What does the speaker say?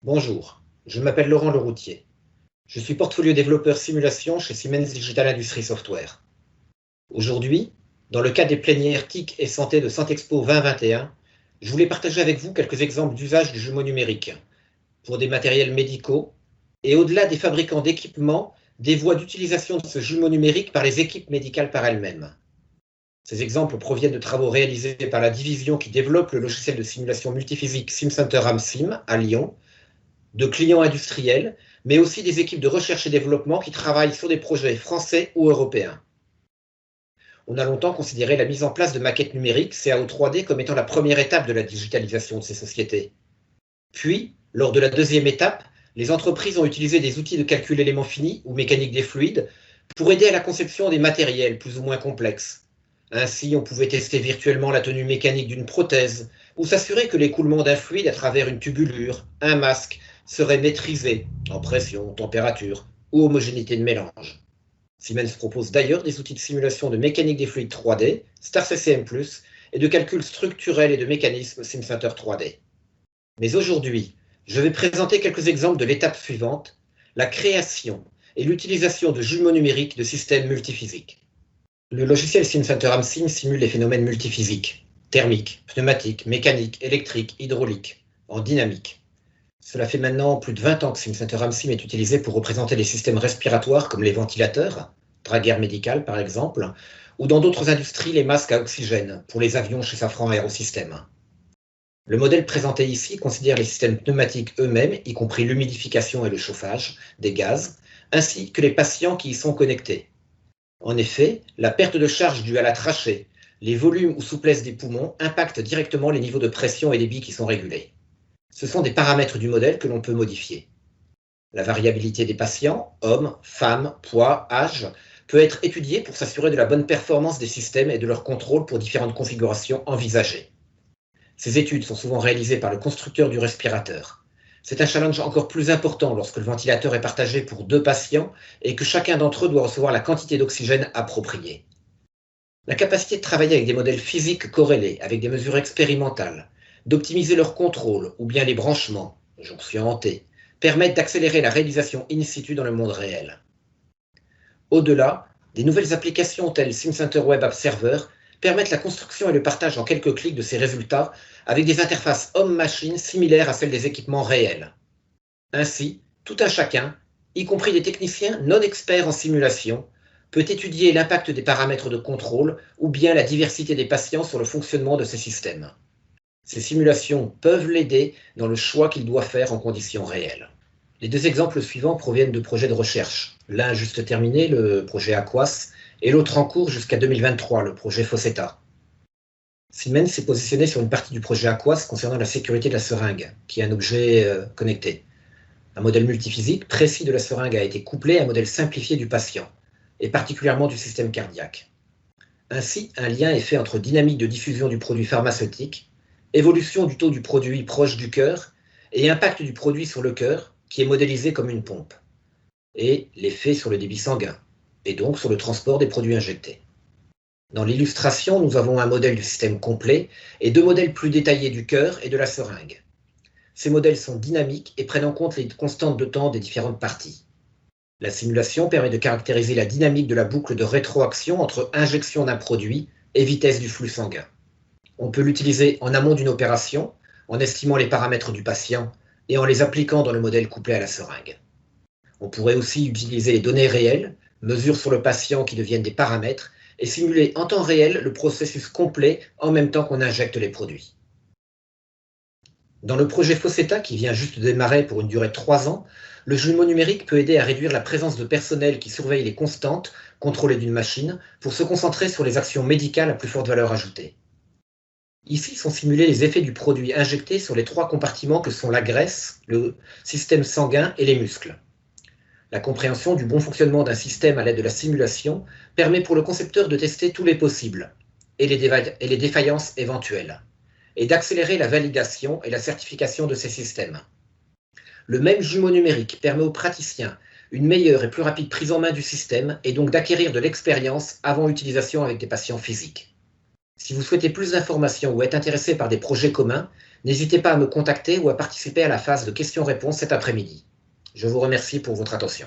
Bonjour, je m'appelle Laurent Leroutier. Je suis portfolio développeur simulation chez Siemens Digital Industries Software. Aujourd'hui, dans le cadre des plénières TIC et santé de Santexpo 2021, je voulais partager avec vous quelques exemples d'usage du jumeau numérique pour des matériels médicaux et au-delà des fabricants d'équipements, des voies d'utilisation de ce jumeau numérique par les équipes médicales par elles-mêmes. Ces exemples proviennent de travaux réalisés par la division qui développe le logiciel de simulation multiphysique SimCenter AmSim à Lyon, de clients industriels, mais aussi des équipes de recherche et développement qui travaillent sur des projets français ou européens. On a longtemps considéré la mise en place de maquettes numériques, CAO 3D, comme étant la première étape de la digitalisation de ces sociétés. Puis, lors de la deuxième étape, les entreprises ont utilisé des outils de calcul éléments finis ou mécanique des fluides pour aider à la conception des matériels plus ou moins complexes. Ainsi, on pouvait tester virtuellement la tenue mécanique d'une prothèse ou s'assurer que l'écoulement d'un fluide à travers une tubulure, un masque, serait maîtrisé en pression, température ou homogénéité de mélange. Siemens propose d'ailleurs des outils de simulation de mécanique des fluides 3D, StarCCM+, et de calcul structurel et de mécanisme SimCenter 3D. Mais aujourd'hui, je vais présenter quelques exemples de l'étape suivante, la création et l'utilisation de jumeaux numériques de systèmes multiphysiques. Le logiciel SimCenter AmSim simule les phénomènes multiphysiques, thermiques, pneumatiques, mécaniques, électriques, hydrauliques, en dynamique. Cela fait maintenant plus de 20 ans que SimCenter AmSim est utilisé pour représenter les systèmes respiratoires comme les ventilateurs, dragueur médical par exemple, ou dans d'autres industries les masques à oxygène pour les avions chez Safran Aérosystèmes. Le modèle présenté ici considère les systèmes pneumatiques eux-mêmes, y compris l'humidification et le chauffage des gaz, ainsi que les patients qui y sont connectés. En effet, la perte de charge due à la trachée, les volumes ou souplesse des poumons impactent directement les niveaux de pression et débit qui sont régulés. Ce sont des paramètres du modèle que l'on peut modifier. La variabilité des patients, hommes, femmes, poids, âge, peut être étudiée pour s'assurer de la bonne performance des systèmes et de leur contrôle pour différentes configurations envisagées. Ces études sont souvent réalisées par le constructeur du respirateur. C'est un challenge encore plus important lorsque le ventilateur est partagé pour 2 patients et que chacun d'entre eux doit recevoir la quantité d'oxygène appropriée. La capacité de travailler avec des modèles physiques corrélés, avec des mesures expérimentales, d'optimiser leur contrôle ou bien les branchements, jonction en T, permettent d'accélérer la réalisation in situ dans le monde réel. Au-delà, des nouvelles applications telles SimCenter Web App Server permettent la construction et le partage en quelques clics de ces résultats avec des interfaces homme-machine similaires à celles des équipements réels. Ainsi, tout un chacun, y compris des techniciens non experts en simulation, peut étudier l'impact des paramètres de contrôle ou bien la diversité des patients sur le fonctionnement de ces systèmes. Ces simulations peuvent l'aider dans le choix qu'il doit faire en conditions réelles. Les 2 exemples suivants proviennent de projets de recherche. L'un juste terminé, le projet Aquas, et l'autre en cours jusqu'à 2023, le projet Fossetta. Siemens s'est positionné sur une partie du projet Aquas concernant la sécurité de la seringue, qui est un objet connecté. Un modèle multiphysique précis de la seringue a été couplé à un modèle simplifié du patient, et particulièrement du système cardiaque. Ainsi, un lien est fait entre dynamique de diffusion du produit pharmaceutique, évolution du taux du produit proche du cœur et impact du produit sur le cœur, qui est modélisé comme une pompe, et l'effet sur le débit sanguin, et donc sur le transport des produits injectés. Dans l'illustration, nous avons un modèle du système complet et 2 modèles plus détaillés du cœur et de la seringue. Ces modèles sont dynamiques et prennent en compte les constantes de temps des différentes parties. La simulation permet de caractériser la dynamique de la boucle de rétroaction entre injection d'un produit et vitesse du flux sanguin. On peut l'utiliser en amont d'une opération, en estimant les paramètres du patient et en les appliquant dans le modèle couplé à la seringue. On pourrait aussi utiliser les données réelles, mesures sur le patient qui deviennent des paramètres, et simuler en temps réel le processus complet en même temps qu'on injecte les produits. Dans le projet Fossetta, qui vient juste de démarrer pour une durée de 3 ans, le jumeau numérique peut aider à réduire la présence de personnel qui surveille les constantes contrôlées d'une machine pour se concentrer sur les actions médicales à plus forte valeur ajoutée. Ici sont simulés les effets du produit injecté sur les 3 compartiments que sont la graisse, le système sanguin et les muscles. La compréhension du bon fonctionnement d'un système à l'aide de la simulation permet pour le concepteur de tester tous les possibles et les défaillances éventuelles, et d'accélérer la validation et la certification de ces systèmes. Le même jumeau numérique permet aux praticiens une meilleure et plus rapide prise en main du système et donc d'acquérir de l'expérience avant utilisation avec des patients physiques. Si vous souhaitez plus d'informations ou êtes intéressé par des projets communs, n'hésitez pas à me contacter ou à participer à la phase de questions-réponses cet après-midi. Je vous remercie pour votre attention.